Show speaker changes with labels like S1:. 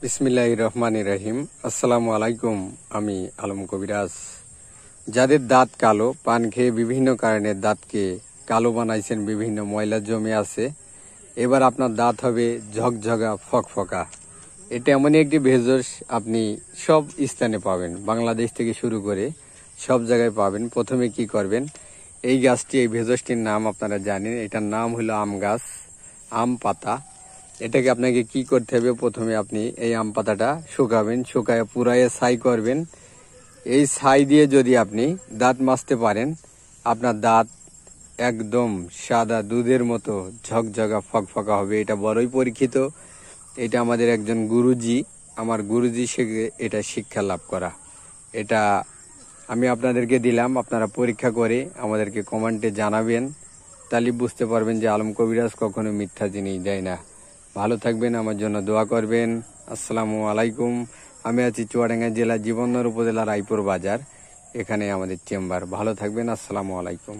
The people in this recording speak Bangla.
S1: বিসমিল্লাহির রহমানির রহিম। আসসালামু আলাইকুম। আমি আলম কবিরাজ। যাদের দাঁত কালো, পান খেয়ে বিভিন্ন কারণে দাঁতকে কালো বানাইছেন, বিভিন্ন ময়লা জমে আছে, এবার আপনার দাঁত হবে ঝকঝকা ফকফকা। এটা এমনই একটি ভেষজ, আপনি সব স্থানে পাবেন, বাংলাদেশ থেকে শুরু করে সব জায়গায় পাবেন। প্রথমে কি করবেন, এই গাছটি, এই ভেষজটির নাম আপনারা জানেন, এটার নাম হলো আম গাছ, আম পাতা। এটাকে আপনাকে কি করতে হবে, প্রথমে আপনি এই আম পাতাটা শুকাবেন, শুকায় পুরাইয়ে ছাই করবেন। এই ছাই দিয়ে যদি আপনি দাঁত মাজতে পারেন, আপনার দাঁত একদম সাদা দুধের মতো ঝকঝকা ফকফকা হবে। এটা বড়ই পরীক্ষিত। এটা আমাদের একজন গুরুজি, আমার গুরুজি থেকে এটা শিক্ষা লাভ করা। এটা আমি আপনাদেরকে দিলাম, আপনারা পরীক্ষা করে আমাদেরকে কমেন্টে জানাবেন, তাহলে বুঝতে পারবেন যে আলম কবিরাজ কখনো মিথ্যা জিনিস দেয় না। ভালো থাকবেন, আমার জন্য দোয়া করবেন। আসসালামু আলাইকুম। আমি আছি চুয়াডাঙ্গা জেলা জীবননগর উপজেলা রায়পুর বাজার, এখানে আমাদের চেম্বার। ভালো থাকবেন। আসসালামু আলাইকুম।